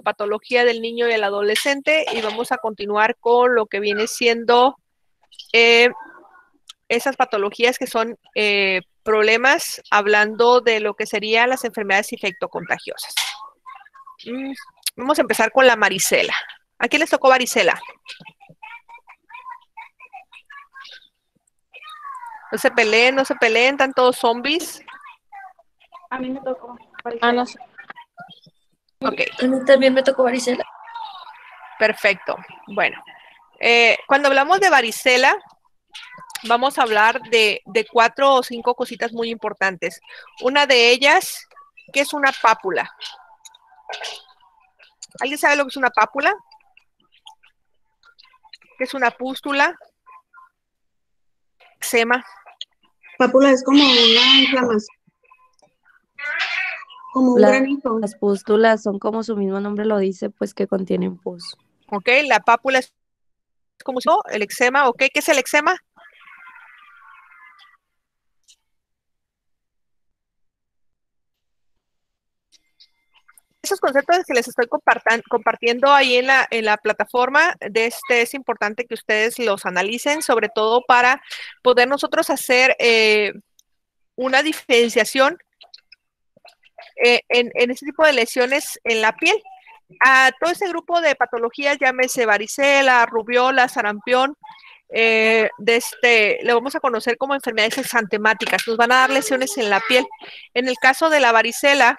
patología del niño y el adolescente y vamos a continuar con lo que viene siendo esas patologías que son problemas, hablando de lo que serían las enfermedades infectocontagiosas. Vamos a empezar con la varicela. ¿A quién les tocó varicela? No se peleen, no se peleen, están todos zombies. A mí me tocó varicela. No sé. Ok. A mí también me tocó varicela. Perfecto. Bueno, cuando hablamos de varicela, vamos a hablar de 4 o 5 cositas muy importantes. Una de ellas, ¿qué es una pápula? ¿Alguien sabe lo que es una pápula? ¿Qué es una pústula? Eczema. Pápula es como una inflamación, como un granito. Las pústulas son, como su mismo nombre lo dice, pues que contienen pus. Ok, la pápula es como el eczema. Ok, ¿qué es el eczema? Esos conceptos que les estoy compartiendo ahí en la plataforma, es importante que ustedes los analicen, sobre todo para poder nosotros hacer una diferenciación en ese tipo de lesiones en la piel. A todo ese grupo de patologías, llámese varicela, rubiola, sarampión, le vamos a conocer como enfermedades exantemáticas. Nos van a dar lesiones en la piel. En el caso de la varicela,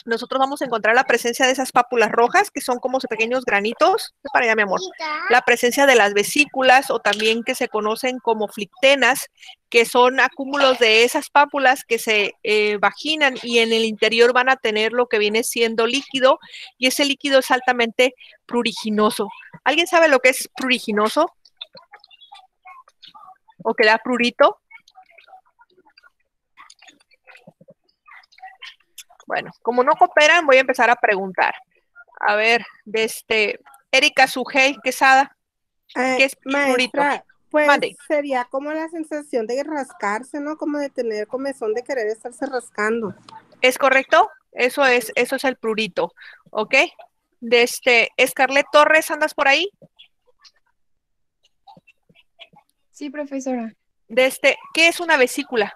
nosotros vamos a encontrar la presencia de esas pápulas rojas, que son como pequeños granitos. Para allá, mi amor. La presencia de las vesículas, o también que se conocen como flictenas, que son acúmulos de esas pápulas que se vaginan y en el interior van a tener lo que viene siendo líquido, y ese líquido es altamente pruriginoso. ¿Alguien sabe lo que es pruriginoso? ¿O que da prurito? Bueno, como no cooperan, voy a empezar a preguntar. A ver, Erika Sugey Quesada, ¿qué es prurito? Maestra, pues Mande. sería como la sensación de rascarse, ¿no? Como de tener comezón, de querer estarse rascando. ¿Es correcto? Eso es el prurito, ¿ok? Scarlett Torres, ¿andas por ahí? Sí, profesora. ¿Qué es una vesícula?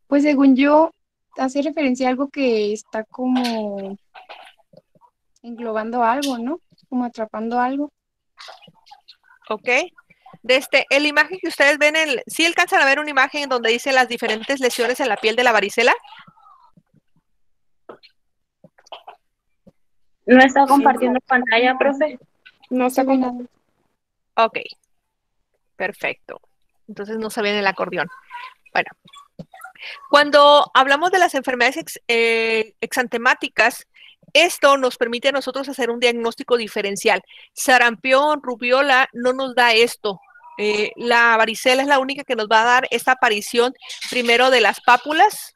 Pues según yo, hace referencia a algo que está como englobando algo, ¿no? Como atrapando algo. ¿Ok? En la imagen que ustedes ven, ¿sí alcanzan a ver una imagen donde dice las diferentes lesiones en la piel de la varicela? ¿No está compartiendo pantalla, profe? No está compartiendo. Ok, perfecto. Entonces no se ve en el acordeón. Bueno, cuando hablamos de las enfermedades exantemáticas, esto nos permite a nosotros hacer un diagnóstico diferencial. Sarampión, rubiola no nos da esto. La varicela es la única que nos va a dar esta aparición primero de las pápulas,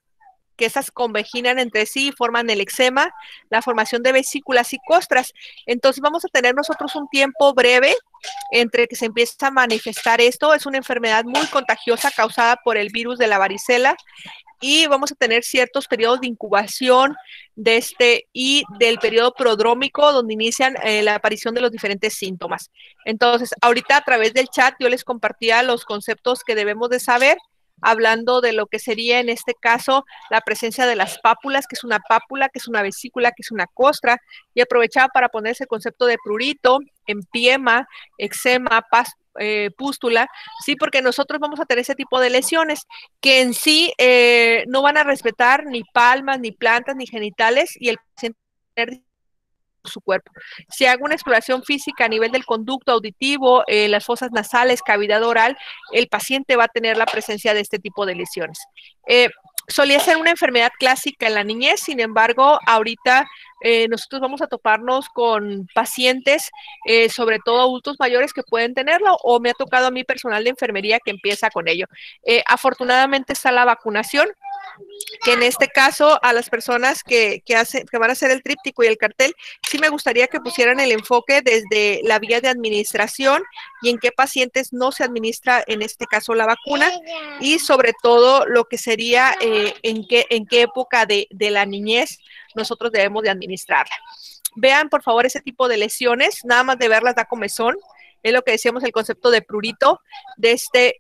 que esas converginan entre sí y forman el eczema, la formación de vesículas y costras. Entonces vamos a tener nosotros un tiempo breve entre que se empieza a manifestar esto. Es una enfermedad muy contagiosa causada por el virus de la varicela, y vamos a tener ciertos periodos de incubación y del periodo prodrómico, donde inician la aparición de los diferentes síntomas. Entonces, ahorita a través del chat yo les compartía los conceptos que debemos de saber, hablando de lo que sería en este caso la presencia de las pápulas, que es una pápula, que es una vesícula, que es una costra, y aprovechaba para poner ese concepto de prurito, empiema, eczema, pústula, sí, porque nosotros vamos a tener ese tipo de lesiones que en sí no van a respetar ni palmas, ni plantas, ni genitales, y el paciente va a tener su cuerpo. Si hago una exploración física a nivel del conducto auditivo, las fosas nasales, cavidad oral, el paciente va a tener la presencia de este tipo de lesiones. Solía ser una enfermedad clásica en la niñez, sin embargo, ahorita nosotros vamos a toparnos con pacientes, sobre todo adultos mayores, que pueden tenerlo, o me ha tocado a mí personal de enfermería que empieza con ello. Afortunadamente está la vacunación. que en este caso a las personas que van a hacer el tríptico y el cartel, sí me gustaría que pusieran el enfoque desde la vía de administración y en qué pacientes no se administra en este caso la vacuna y sobre todo lo que sería en qué época de la niñez nosotros debemos de administrarla. Vean por favor ese tipo de lesiones, nada más de verlas da comezón. Es lo que decíamos, el concepto de prurito,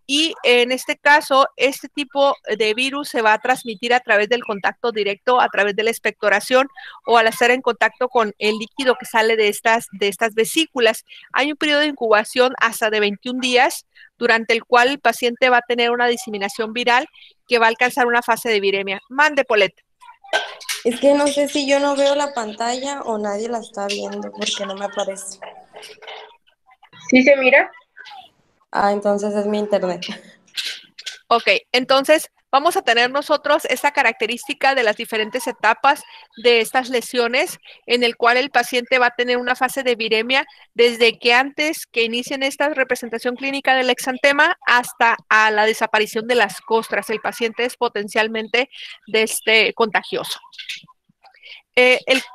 y en este caso, este tipo de virus se va a transmitir a través del contacto directo, a través de la expectoración o al estar en contacto con el líquido que sale de estas vesículas. Hay un periodo de incubación hasta de 21 días, durante el cual el paciente va a tener una diseminación viral que va a alcanzar una fase de viremia. Mande, Polet. Es que no sé si yo no veo la pantalla o nadie la está viendo porque no me aparece. ¿Sí se mira? Ah, entonces es mi internet. Ok, entonces vamos a tener nosotros esta característica de las diferentes etapas de estas lesiones, en el cual el paciente va a tener una fase de viremia desde que antes que inicien esta representación clínica del exantema hasta a la desaparición de las costras. El paciente es potencialmente contagioso.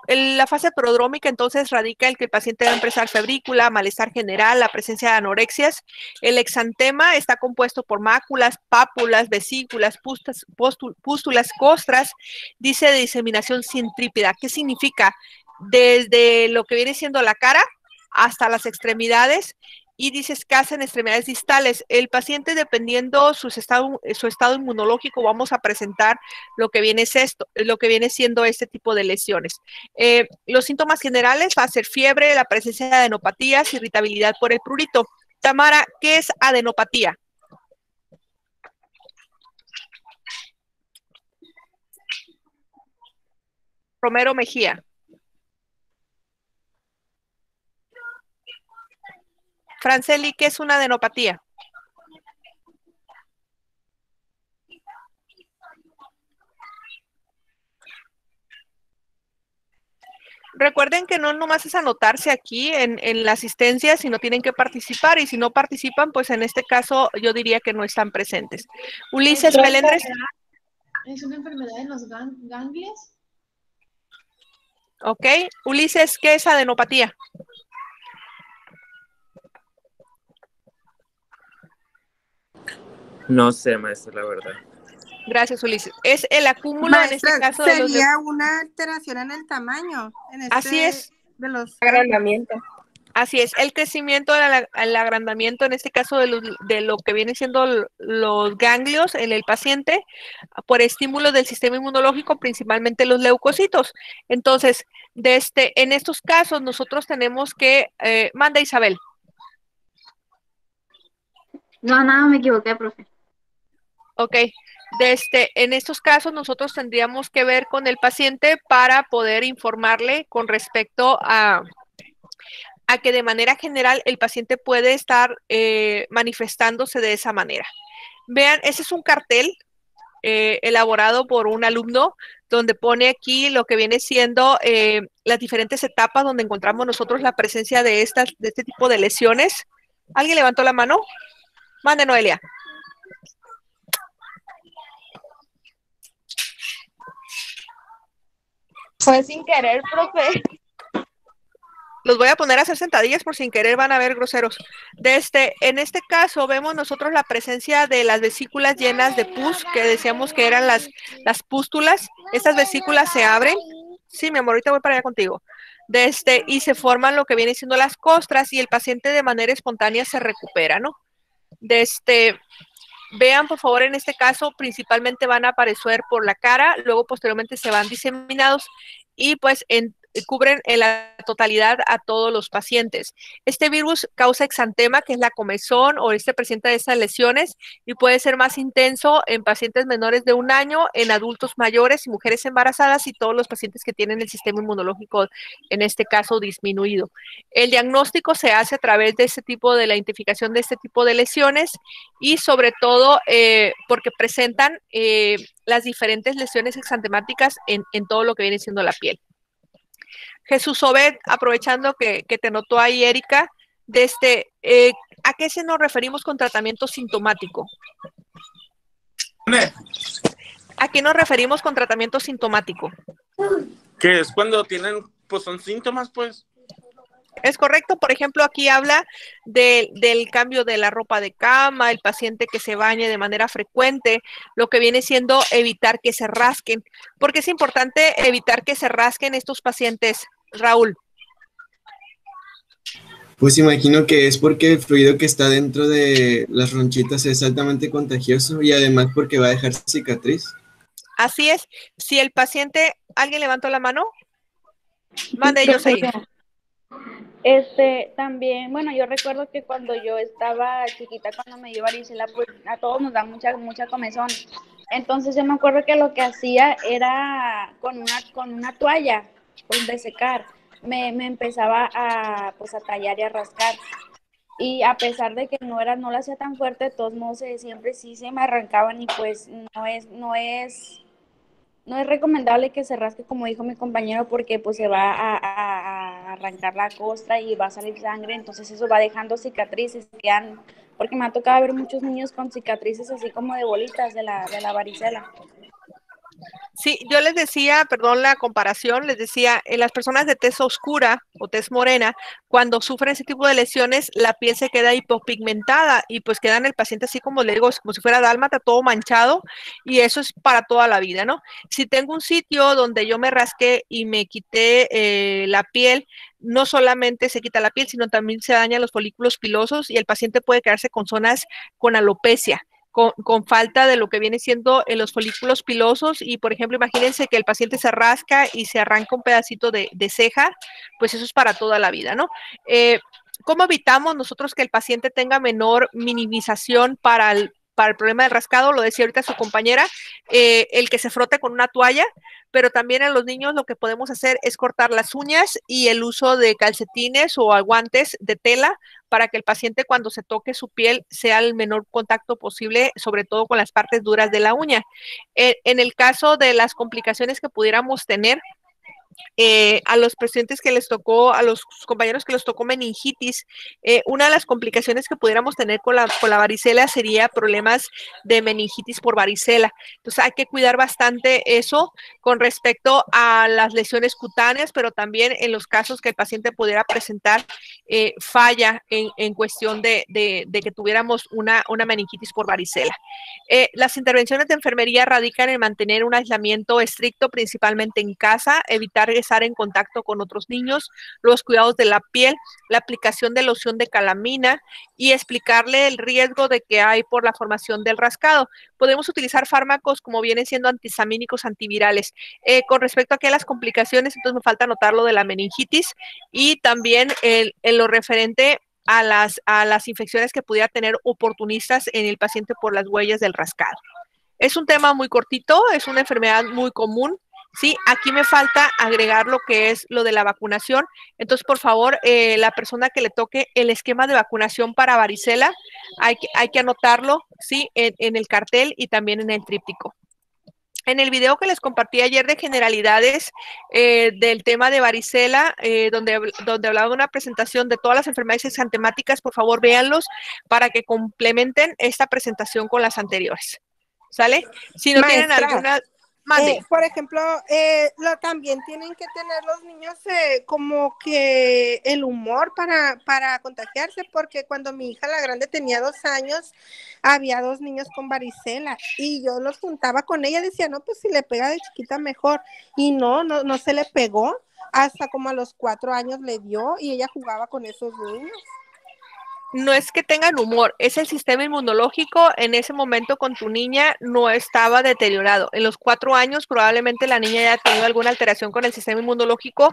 La fase prodrómica entonces radica el que el paciente va a empezar febrícula, malestar general, la presencia de anorexias. El exantema está compuesto por máculas, pápulas, vesículas, pústulas, costras. Dice de diseminación centrípeta. ¿Qué significa? Desde lo que viene siendo la cara hasta las extremidades. Y dice escasa en extremidades distales. El paciente, dependiendo su estado inmunológico, vamos a presentar lo que viene siendo este tipo de lesiones. Los síntomas generales va a ser fiebre, la presencia de adenopatías, irritabilidad por el prurito. Tamara, ¿qué es adenopatía? Romero Mejía. Franceli, ¿qué es una adenopatía? Recuerden que no nomás es anotarse aquí en la asistencia, sino tienen que participar, y si no participan, pues en este caso yo diría que no están presentes. Ulises Melendres. ¿Es una enfermedad en los ganglios? Ok. Ulises, ¿qué es adenopatía? No sé, maestra, la verdad. Gracias, Ulises. Es el acúmulo, Maestra, en este caso, sería una alteración en el tamaño. Así es. De los agrandamiento. Así es, el crecimiento, el agrandamiento, en este caso de lo que viene siendo los ganglios en el paciente, por estímulo del sistema inmunológico, principalmente los leucocitos. Entonces, en estos casos, nosotros tenemos que... manda, Isabel. No, nada, me equivoqué, profe. Ok. En estos casos, nosotros tendríamos que ver con el paciente para poder informarle con respecto a que de manera general el paciente puede estar manifestándose de esa manera. Vean, ese es un cartel elaborado por un alumno donde pone aquí lo que viene siendo las diferentes etapas donde encontramos nosotros la presencia de este tipo de lesiones. ¿Alguien levantó la mano? Mande, Noelia. Fue sin querer, profe. Los voy a poner a hacer sentadillas por sin querer van a ver groseros. En este caso vemos nosotros la presencia de las vesículas llenas de pus, que decíamos que eran las pústulas. Estas vesículas se abren. Sí, mi amor, ahorita voy para allá contigo. Y se forman lo que vienen siendo las costras y el paciente de manera espontánea se recupera, ¿no? Vean, por favor, en este caso, principalmente van a aparecer por la cara, luego posteriormente se van diseminados y pues cubren en la totalidad a todos los pacientes. Este virus causa exantema, que es la comezón, o presenta estas lesiones y puede ser más intenso en pacientes menores de 1 año, en adultos mayores y mujeres embarazadas y todos los pacientes que tienen el sistema inmunológico, en este caso, disminuido. El diagnóstico se hace a través de la identificación de este tipo de lesiones y sobre todo porque presentan las diferentes lesiones exantemáticas en todo lo que viene siendo la piel. Jesús Obed, aprovechando que te notó ahí Erika, ¿a qué se nos referimos con tratamiento sintomático? ¿A qué nos referimos con tratamiento sintomático? Que es cuando tienen, pues son síntomas, pues. Es correcto, por ejemplo, aquí habla del cambio de la ropa de cama, el paciente que se bañe de manera frecuente, lo que viene siendo evitar que se rasquen. ¿Por qué es importante evitar que se rasquen estos pacientes, Raúl? Pues imagino que es porque el fluido que está dentro de las ronchitas es altamente contagioso y además porque va a dejar cicatriz. Así es. Si el paciente, ¿alguien levantó la mano? Mande ellos ahí. También, bueno, yo recuerdo que cuando yo estaba chiquita, cuando me dio varicela, pues a todos nos da mucha comezón. Entonces yo me acuerdo que lo que hacía era con una toalla, pues de secar, me empezaba pues a tallar y a rascar. Y a pesar de que no lo hacía tan fuerte, de todos modos siempre sí se me arrancaban y pues no es recomendable que se rasque, como dijo mi compañero, porque pues se va a arrancar la costra y va a salir sangre, entonces eso va dejando cicatrices, porque me ha tocado ver muchos niños con cicatrices así como de bolitas de la varicela. Sí, yo les decía, perdón la comparación, les decía, en las personas de tez oscura o tez morena, cuando sufren ese tipo de lesiones, la piel se queda hipopigmentada y pues queda en el paciente así como le digo, como si fuera dálmata, todo manchado, y eso es para toda la vida, ¿no? Si tengo un sitio donde yo me rasqué y me quité la piel, no solamente se quita la piel, sino también se dañan los folículos pilosos y el paciente puede quedarse con zonas con alopecia. Con falta de lo que viene siendo en los folículos pilosos y, por ejemplo, imagínense que el paciente se rasca y se arranca un pedacito de ceja, pues eso es para toda la vida, ¿no? ¿Cómo evitamos nosotros que el paciente tenga menor minimización para el problema del rascado? Lo decía ahorita su compañera, el que se frote con una toalla, pero también a los niños lo que podemos hacer es cortar las uñas y el uso de calcetines o guantes de tela para que el paciente cuando se toque su piel sea el menor contacto posible, sobre todo con las partes duras de la uña. En el caso de las complicaciones que pudiéramos tener, a los pacientes que les tocó, a los compañeros que les tocó meningitis, una de las complicaciones que pudiéramos tener con la varicela sería problemas de meningitis por varicela. Entonces hay que cuidar bastante eso con respecto a las lesiones cutáneas, pero también en los casos que el paciente pudiera presentar falla en cuestión de que tuviéramos una meningitis por varicela. Las intervenciones de enfermería radican en mantener un aislamiento estricto, principalmente en casa, evitar estar en contacto con otros niños, los cuidados de la piel, la aplicación de loción de calamina y explicarle el riesgo de que hay por la formación del rascado. Podemos utilizar fármacos como vienen siendo antihistamínicos, antivirales. Con respecto a las complicaciones, entonces me falta anotar lo de la meningitis y también en lo referente a las infecciones que pudiera tener oportunistas en el paciente por las huellas del rascado. Es un tema muy cortito, es una enfermedad muy común. Sí, aquí me falta agregar lo que es lo de la vacunación. Entonces, por favor, la persona que le toque el esquema de vacunación para varicela, hay que anotarlo, sí, en el cartel y también en el tríptico. En el video que les compartí ayer de generalidades del tema de varicela, donde hablaba de una presentación de todas las enfermedades exantemáticas, por favor, véanlos para que complementen esta presentación con las anteriores. ¿Sale? Si no tienen alguna... por ejemplo, también tienen que tener los niños como que el humor para contagiarse, porque cuando mi hija la grande tenía 2 años, había 2 niños con varicela y yo los juntaba con ella, decía, no, pues si le pega de chiquita mejor, y no se le pegó, hasta como a los 4 años le dio y ella jugaba con esos niños. No es que tengan humor, es el sistema inmunológico en ese momento con tu niña no estaba deteriorado. En los 4 años probablemente la niña haya tenido alguna alteración con el sistema inmunológico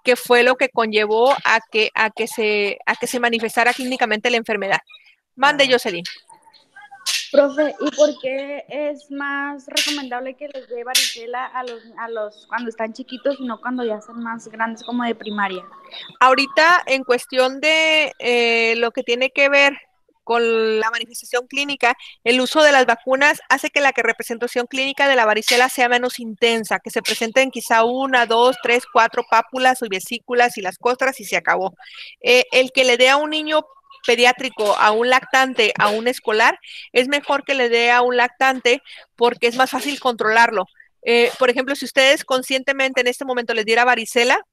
que fue lo que conllevó a que se manifestara clínicamente la enfermedad. Mande, Jocelyn. Profe, ¿y por qué es más recomendable que les dé varicela a los cuando están chiquitos y no cuando ya son más grandes como de primaria? Ahorita, en cuestión de lo que tiene que ver con la manifestación clínica, el uso de las vacunas hace que la representación clínica de la varicela sea menos intensa, que se presenten quizá 1, 2, 3, 4 pápulas o vesículas y las costras y se acabó. El que le dé a un niño pediátrico a un lactante, a un escolar, es mejor que le dé a un lactante porque es más fácil controlarlo. Por ejemplo, si ustedes conscientemente en este momento les diera varicela,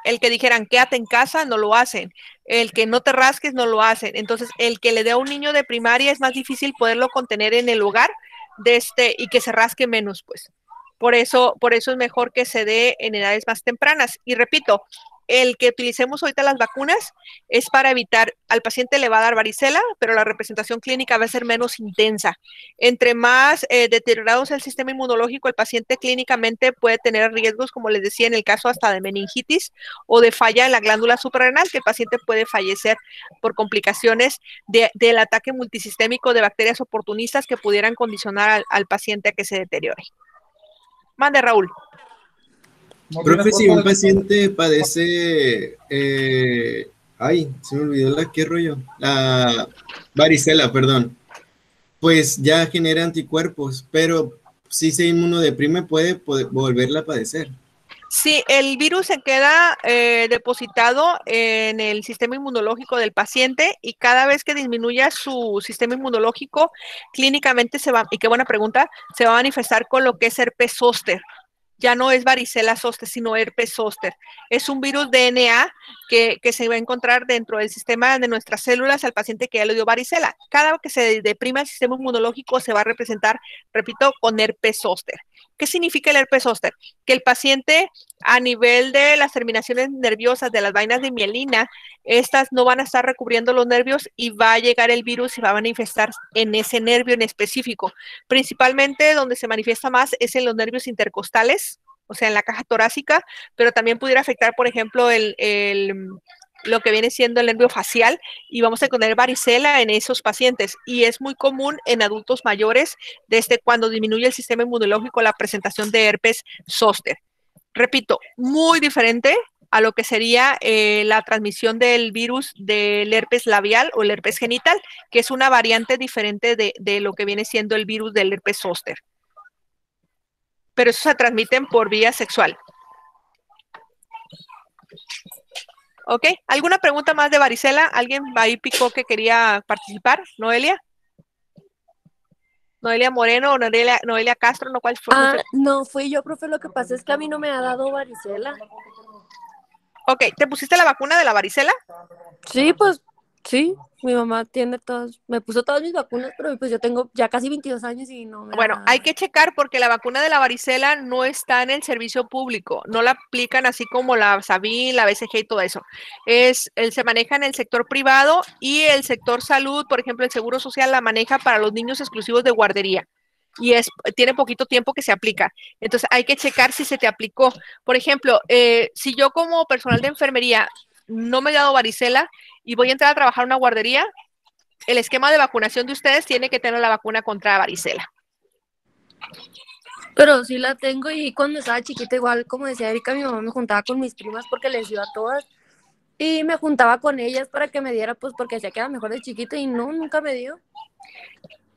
el que dijeran quédate en casa, no lo hacen. El que no te rasques, no lo hacen. Entonces, el que le dé a un niño de primaria es más difícil poderlo contener en el hogar y que se rasque menos, pues. Por eso es mejor que se dé en edades más tempranas. Y repito, el que utilicemos ahorita las vacunas es para evitar, al paciente le va a dar varicela, pero la representación clínica va a ser menos intensa. Entre más deteriorados el sistema inmunológico, el paciente clínicamente puede tener riesgos, como les decía, en el caso hasta de meningitis o de falla en la glándula suprarrenal, que el paciente puede fallecer por complicaciones del ataque multisistémico de bacterias oportunistas que pudieran condicionar al paciente a que se deteriore. Mande, Raúl. Profe, si un paciente padece, se me olvidó qué rollo, la varicela, perdón, pues ya genera anticuerpos, pero si se inmunodeprime puede volverla a padecer. Sí, el virus se queda depositado en el sistema inmunológico del paciente y cada vez que disminuya su sistema inmunológico, clínicamente y qué buena pregunta, se va a manifestar con lo que es herpes zóster. Ya no es varicela zoster, sino herpes zóster. Es un virus DNA que se va a encontrar dentro del sistema de nuestras células al paciente que ya le dio varicela. Cada vez que se deprima el sistema inmunológico se va a representar, repito, con herpes zóster. ¿Qué significa el herpes zóster? Que el paciente a nivel de las terminaciones nerviosas de las vainas de mielina, estas no van a estar recubriendo los nervios y va a llegar el virus y va a manifestar en ese nervio en específico. Principalmente donde se manifiesta más es en los nervios intercostales, o sea, en la caja torácica, pero también pudiera afectar, por ejemplo, lo que viene siendo el nervio facial y vamos a tener varicela en esos pacientes y es muy común en adultos mayores desde cuando disminuye el sistema inmunológico la presentación de herpes zóster. Repito, muy diferente a lo que sería la transmisión del virus del herpes labial o el herpes genital, que es una variante diferente de lo que viene siendo el virus del herpes zóster. Pero eso se transmiten por vía sexual. ¿Ok? ¿Alguna pregunta más de varicela? ¿Alguien ahí picó que quería participar? ¿Noelia? ¿Noelia Moreno o Noelia Castro? ¿No? ¿Cuál fue? No, fui yo, profe. Lo que pasa es que a mí no me ha dado varicela. Ok, ¿te pusiste la vacuna de la varicela? Sí, pues, sí. Mi mamá tiene me puso todas mis vacunas, pero pues yo tengo ya casi 22 años y no me Bueno, hay que checar porque la vacuna de la varicela no está en el servicio público, no la aplican así como la Sabin, la BCG y todo eso. Se maneja en el sector privado y el sector salud, por ejemplo, el Seguro Social la maneja para los niños exclusivos de guardería y tiene poquito tiempo que se aplica. Entonces hay que checar si se te aplicó. Por ejemplo, si yo como personal de enfermería no me he dado varicela y voy a entrar a trabajar en una guardería, el esquema de vacunación de ustedes tiene que tener la vacuna contra varicela. Pero sí la tengo y cuando estaba chiquita, igual como decía Erika, mi mamá me juntaba con mis primas porque les dio a todas y me juntaba con ellas para que me diera, pues porque decía que era mejor de chiquita y no, nunca me dio.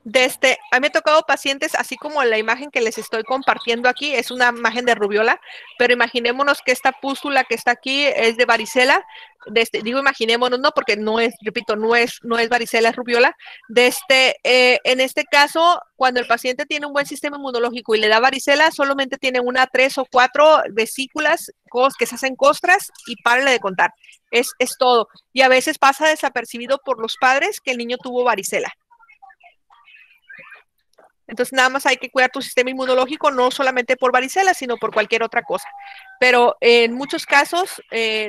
A mí me ha tocado pacientes, así como la imagen que les estoy compartiendo aquí, es una imagen de rubiola, pero imaginémonos que esta pústula que está aquí es de varicela, digo imaginémonos, no, porque no es, repito, no es varicela, es rubiola. En este caso, cuando el paciente tiene un buen sistema inmunológico y le da varicela, solamente tiene 1, 3 o 4 vesículas que se hacen costras y párale de contar, es todo. Y a veces pasa desapercibido por los padres que el niño tuvo varicela. Entonces, nada más hay que cuidar tu sistema inmunológico, no solamente por varicela, sino por cualquier otra cosa. Pero en muchos casos,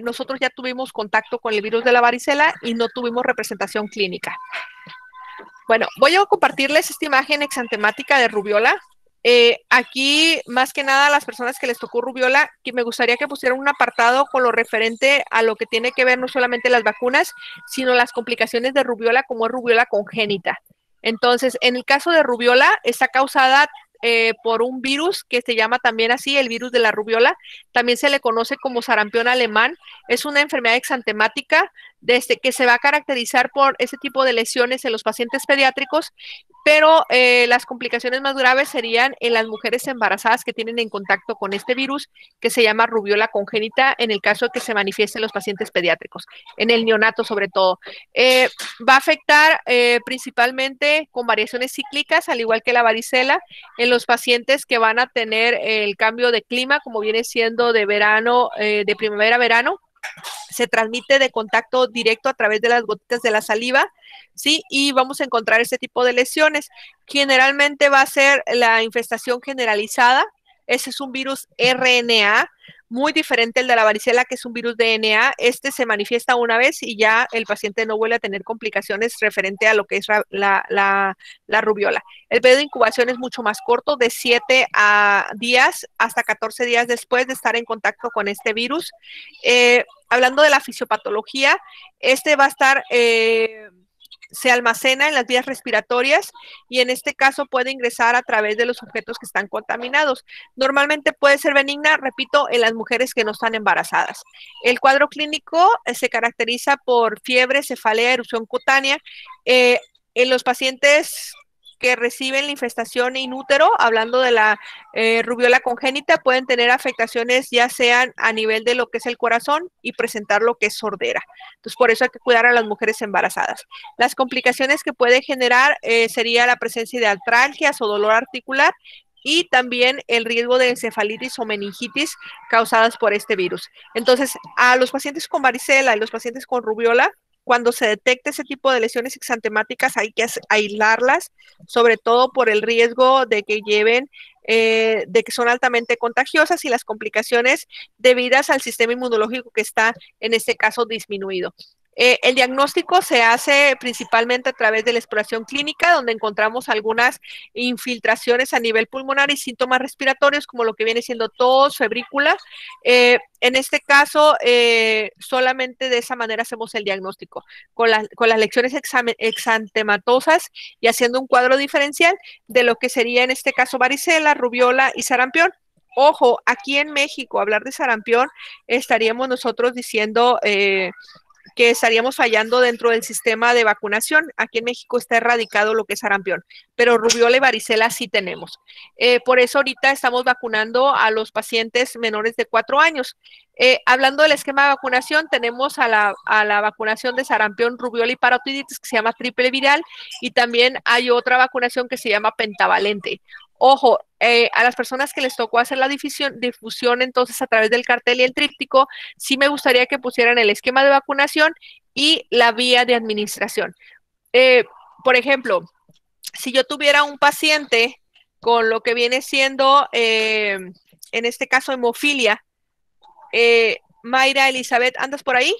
nosotros ya tuvimos contacto con el virus de la varicela y no tuvimos representación clínica. Bueno, voy a compartirles esta imagen exantemática de rubiola. Aquí, más que nada, a las personas que les tocó rubiola, que me gustaría que pusieran un apartado con lo referente a lo que tiene que ver no solamente las vacunas, sino las complicaciones de rubiola, como es rubiola congénita. Entonces, en el caso de rubiola, está causada por un virus que se llama también así, el virus de la rubiola. También se le conoce como sarampión alemán. Es una enfermedad exantemática que se va a caracterizar por ese tipo de lesiones en los pacientes pediátricos pero las complicaciones más graves serían en las mujeres embarazadas que tienen en contacto con este virus, que se llama rubiola congénita, en el caso de que se manifieste en los pacientes pediátricos, en el neonato sobre todo. Va a afectar principalmente con variaciones cíclicas, al igual que la varicela, en los pacientes que van a tener el cambio de clima, como viene siendo de verano, de primavera a verano. Se transmite de contacto directo a través de las gotitas de la saliva, ¿sí? Y vamos a encontrar este tipo de lesiones. Generalmente va a ser la infestación generalizada. Ese es un virus RNA, muy diferente al de la varicela, que es un virus DNA. Este se manifiesta una vez y ya el paciente no vuelve a tener complicaciones referente a lo que es la rubiola. El periodo de incubación es mucho más corto, de 7 días hasta 14 días después de estar en contacto con este virus. Hablando de la fisiopatología, este va a estar, se almacena en las vías respiratorias y en este caso puede ingresar a través de los objetos que están contaminados. Normalmente puede ser benigna, repito, en las mujeres que no están embarazadas. El cuadro clínico se caracteriza por fiebre, cefalea, erupción cutánea. En los pacientes que reciben la infestación in útero, hablando de la rubiola congénita, pueden tener afectaciones ya sean a nivel de lo que es el corazón y presentar lo que es sordera. Entonces, por eso hay que cuidar a las mujeres embarazadas. Las complicaciones que puede generar sería la presencia de artralgias o dolor articular y también el riesgo de encefalitis o meningitis causadas por este virus. Entonces, a los pacientes con varicela y los pacientes con rubiola, cuando se detecte ese tipo de lesiones exantemáticas hay que aislarlas, sobre todo por el riesgo de que lleven, de que son altamente contagiosas y las complicaciones debidas al sistema inmunológico que está en este caso disminuido. El diagnóstico se hace principalmente a través de la exploración clínica, donde encontramos algunas infiltraciones a nivel pulmonar y síntomas respiratorios, como lo que viene siendo tos, febrícula. En este caso, solamente de esa manera hacemos el diagnóstico, con las lecciones exantematosas y haciendo un cuadro diferencial de lo que sería en este caso varicela, rubiola y sarampión. Ojo, aquí en México, hablar de sarampión, estaríamos nosotros diciendo que estaríamos fallando dentro del sistema de vacunación. Aquí en México está erradicado lo que es sarampión, pero rubiola y varicela sí tenemos. Por eso ahorita estamos vacunando a los pacientes menores de 4 años. Hablando del esquema de vacunación, tenemos a la vacunación de sarampión, rubiola y parotiditis, que se llama triple viral, y también hay otra vacunación que se llama pentavalente. Ojo, a las personas que les tocó hacer la difusión entonces a través del cartel y el tríptico, sí me gustaría que pusieran el esquema de vacunación y la vía de administración. Por ejemplo, si yo tuviera un paciente con lo que viene siendo, en este caso, hemofilia, Mayra Elizabeth, ¿andas por ahí?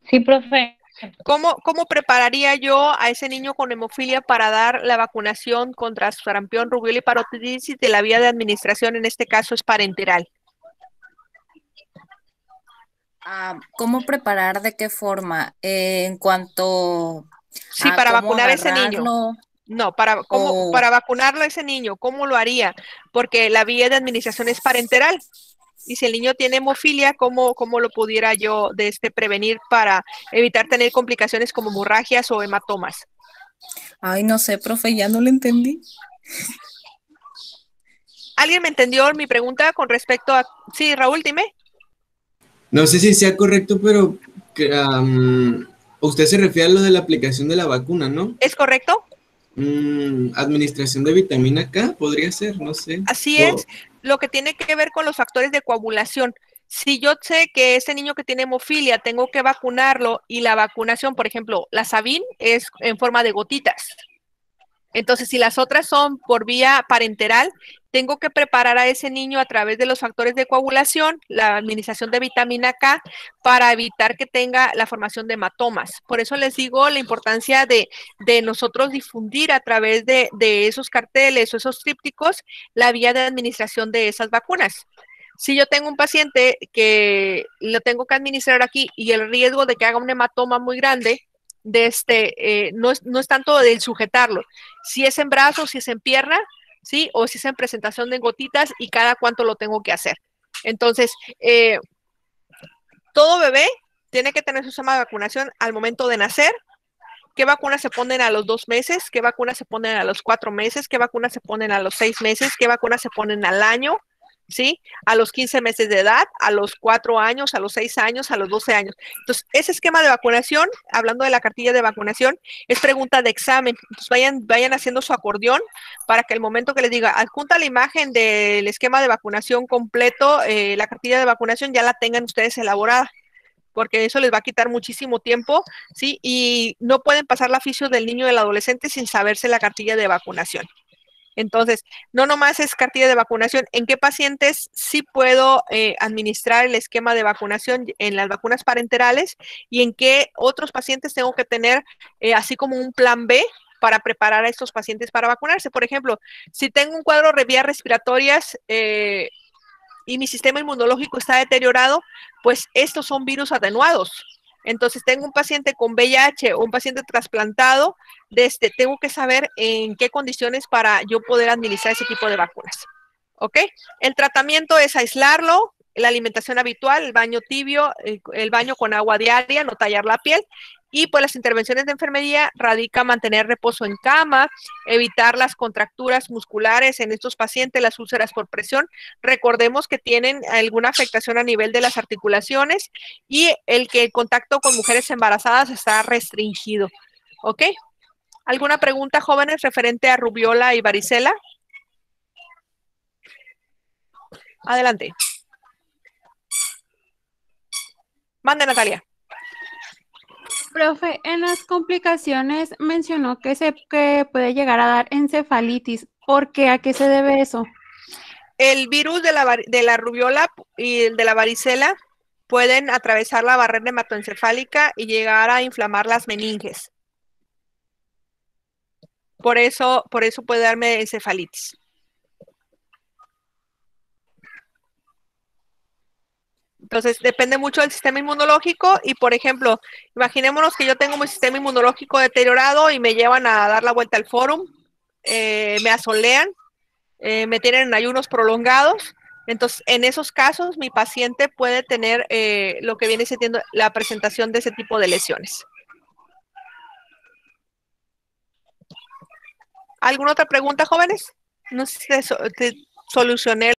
Sí, profe. ¿Cómo prepararía yo a ese niño con hemofilia para dar la vacunación contra sarampión, rubiola y parotiditis de la vía de administración? En este caso es parenteral. ¿Cómo preparar? ¿De qué forma? En cuanto sí, a para cómo vacunar a ese niño. No, para vacunarlo a ese niño, ¿cómo lo haría? Porque la vía de administración es parenteral. Y si el niño tiene hemofilia, ¿cómo lo pudiera yo prevenir para evitar tener complicaciones como hemorragias o hematomas? Ay, no sé, profe, ya no lo entendí. ¿Alguien me entendió mi pregunta con respecto a...? Sí, Raúl, dime. No sé si sea correcto, pero usted se refiere a lo de la aplicación de la vacuna, ¿no? ¿Es correcto? Administración de vitamina K, podría ser, no sé. Así es, lo que tiene que ver con los factores de coagulación. Si yo sé que ese niño que tiene hemofilia tengo que vacunarlo y la vacunación, por ejemplo, la Sabin es en forma de gotitas. Entonces, si las otras son por vía parenteral, tengo que preparar a ese niño a través de los factores de coagulación, la administración de vitamina K, para evitar que tenga la formación de hematomas. Por eso les digo la importancia de nosotros difundir a través de esos carteles o esos trípticos la vía de administración de esas vacunas. Si yo tengo un paciente que lo tengo que administrar aquí y el riesgo de que haga un hematoma muy grande, no es tanto del sujetarlo, si es en brazo, si es en pierna, ¿sí? O si es en presentación de gotitas y cada cuánto lo tengo que hacer. Entonces, todo bebé tiene que tener su esquema de vacunación al momento de nacer, qué vacunas se ponen a los 2 meses, qué vacunas se ponen a los 4 meses, qué vacunas se ponen a los 6 meses, qué vacunas se ponen al año, ¿sí? A los 15 meses de edad, a los 4 años, a los 6 años, a los 12 años. Entonces, ese esquema de vacunación, hablando de la cartilla de vacunación, es pregunta de examen. Entonces, vayan haciendo su acordeón para que el momento que les diga, adjunta la imagen del esquema de vacunación completo, la cartilla de vacunación ya la tengan ustedes elaborada, porque eso les va a quitar muchísimo tiempo, ¿sí? Y no pueden pasar la fisio del niño y del adolescente sin saberse la cartilla de vacunación. Entonces, no nomás es cartilla de vacunación, ¿en qué pacientes sí puedo administrar el esquema de vacunación en las vacunas parenterales y en qué otros pacientes tengo que tener así como un plan B para preparar a estos pacientes para vacunarse? Por ejemplo, si tengo un cuadro de vías respiratorias y mi sistema inmunológico está deteriorado, pues estos son virus atenuados. Entonces, tengo un paciente con VIH o un paciente trasplantado, tengo que saber en qué condiciones para yo poder administrar ese tipo de vacunas. ¿Ok? El tratamiento es aislarlo, la alimentación habitual, el baño tibio, el baño con agua diaria, no tallar la piel. Y pues las intervenciones de enfermería radica mantener reposo en cama, evitar las contracturas musculares en estos pacientes, las úlceras por presión. Recordemos que tienen alguna afectación a nivel de las articulaciones y el contacto con mujeres embarazadas está restringido. ¿Ok? ¿Alguna pregunta, jóvenes, referente a rubiola y varicela? Adelante. Mande, Natalia. Profe, en las complicaciones mencionó que puede llegar a dar encefalitis. ¿Por qué? ¿A qué se debe eso? El virus de la rubiola y el de la varicela pueden atravesar la barrera hematoencefálica y llegar a inflamar las meninges. Por eso puede darme encefalitis. Entonces, depende mucho del sistema inmunológico y, por ejemplo, imaginémonos que yo tengo mi sistema inmunológico deteriorado y me llevan a dar la vuelta al fórum, me asolean, me tienen en ayunos prolongados. Entonces, en esos casos, mi paciente puede tener lo que viene siendo la presentación de ese tipo de lesiones. ¿Alguna otra pregunta, jóvenes? No sé si te solucioné